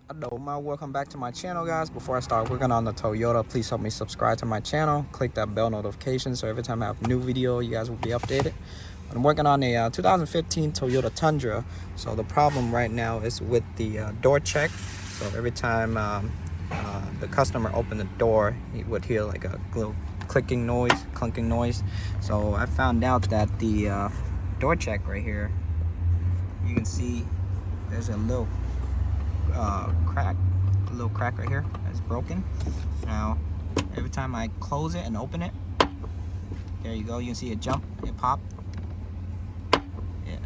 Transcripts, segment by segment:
Tacoma. Welcome back to my channel, guys. Before I start working on the Toyota, please help me subscribe to my channel. Click that bell notification so every time I have a new video, you guys will be updated. I'm working on a 2015 Toyota Tundra. So the problem right now is with the door check. So every time the customer opened the door, he would hear like a little clicking noise, clunking noise. So I found out that the door check right here, you can see there's a little crack right here that's broken. Now every time I close it and open it, there you go, you can see it jump, it pop. Yeah,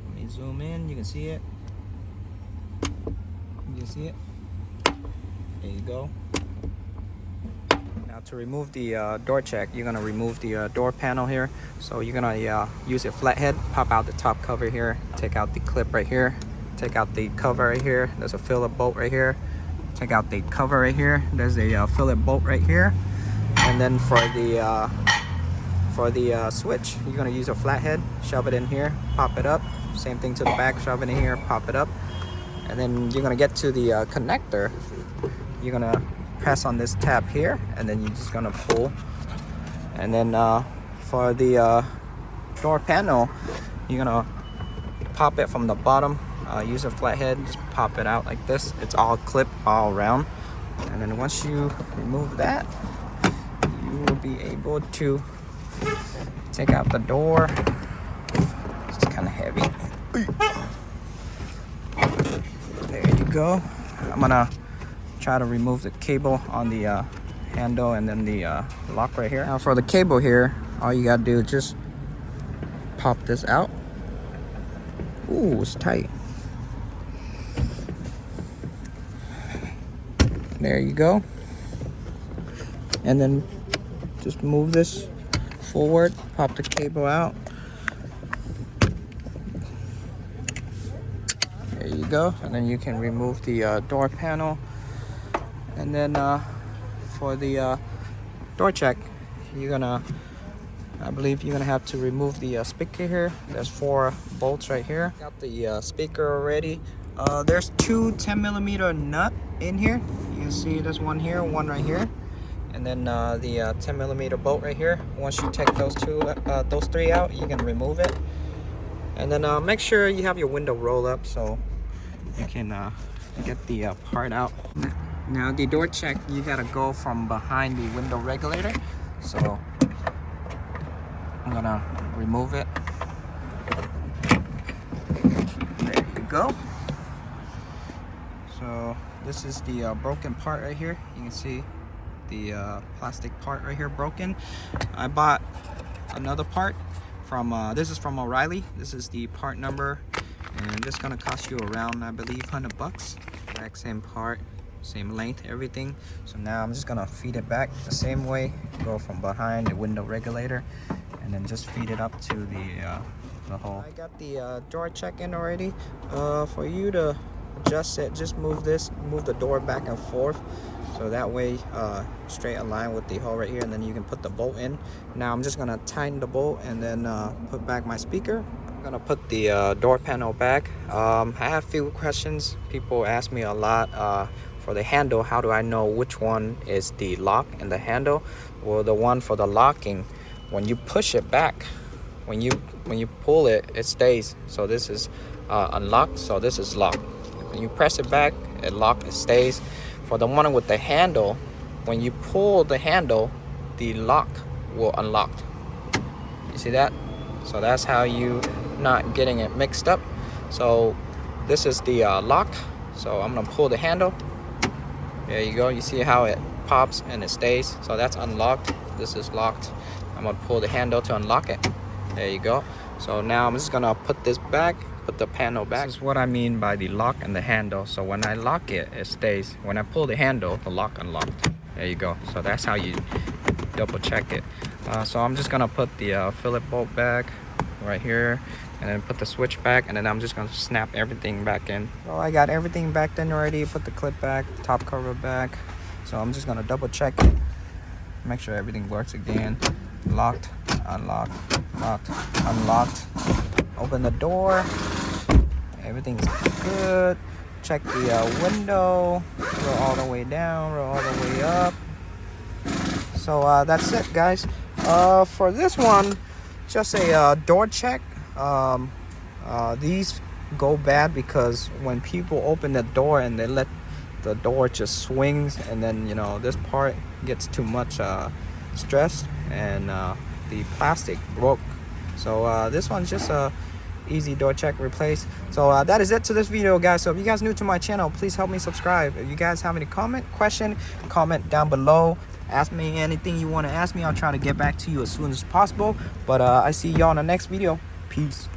let me zoom in, you can see it, there you go. Now to remove the door check, you're gonna remove the door panel here. So you're gonna use a flathead, pop out the top cover here, take out the clip right here, take out the cover right here. There's a Phillips bolt right here. Take out the cover right here. There's a Phillips bolt right here. And then for the switch, you're gonna use a flathead, shove it in here, pop it up. Same thing to the back, shove it in here, pop it up. And then you're gonna get to the connector. You're gonna press on this tab here, and then you're just gonna pull. And then for the door panel, you're gonna pop it from the bottom. Use a flathead, just pop it out like this. It's all clipped all around. And then once you remove that, you will be able to take out the door. It's kind of heavy. There you go. I'm gonna try to remove the cable on the handle and then the lock right here. Now for the cable here, all you gotta do is just pop this out. Ooh, it's tight. There you go. And then just move this forward, pop the cable out. There you go. And then you can remove the door panel. And then for the door check, I believe you're gonna have to remove the speaker here. There's 4 bolts right here. Got the speaker already. There's 2 10mm nut in here. You can see there's one here, one right here, and then the 10mm bolt right here. Once you take those 3 out, you can remove it. And then make sure you have your window roll up so you can get the part out. Now the door check, you gotta go from behind the window regulator. So I'm gonna remove it. There you go. So this is the broken part right here. You can see the plastic part right here broken. I bought another part from this is from O'Reilly. This is the part number, and this is gonna cost you around, I believe, $100. Exact same part, same length, everything. So now I'm just gonna feed it back the same way. Go from behind the window regulator, and then just feed it up to the hole. I got the door check in already. For you to adjust it, just move the door back and forth, so that way straight align with the hole right here, and then you can put the bolt in. Now I'm just gonna tighten the bolt and then put back my speaker. I'm gonna put the door panel back. I have a few questions. People ask me a lot for the handle. How do I know which one is the lock and the handle? Well, the one for the locking, when you push it back, when you pull it, it stays. So this is unlocked, so this is locked. When you press it back, it locks, it stays. For the one with the handle, when you pull the handle, the lock will unlock. You see that? So that's how you not getting it mixed up. So this is the lock. So I'm gonna pull the handle. There you go. You see how it pops and it stays. So that's unlocked. This is locked. I'm gonna pull the handle to unlock it. There you go. So now I'm just gonna put this back, put the panel back. This is what I mean by the lock and the handle. So when I lock it, it stays. When I pull the handle, the lock unlocked. There you go. So that's how you double check it. So I'm just gonna put the Phillips bolt back right here, and then put the switch back, and then I'm just gonna snap everything back in. So I got everything back in already. Put the clip back, the top cover back. So I'm just gonna double check it, make sure everything works again. Locked, unlocked, locked, unlocked. Open the door. Everything's good. Check check the window, roll all the way down, roll all the way up. So that's it, guys. For this one, just a door check. These go bad because when people open the door and they let the door just swings, and then this part gets too much stress, and the plastic broke. So this one's just a easy door check replace. So that is it to this video, guys. So if you guys new to my channel, please help me subscribe. If you guys have any question, comment down below. Ask me anything you want to ask me. I'll try to get back to you as soon as possible. But I see y'all in the next video. Peace.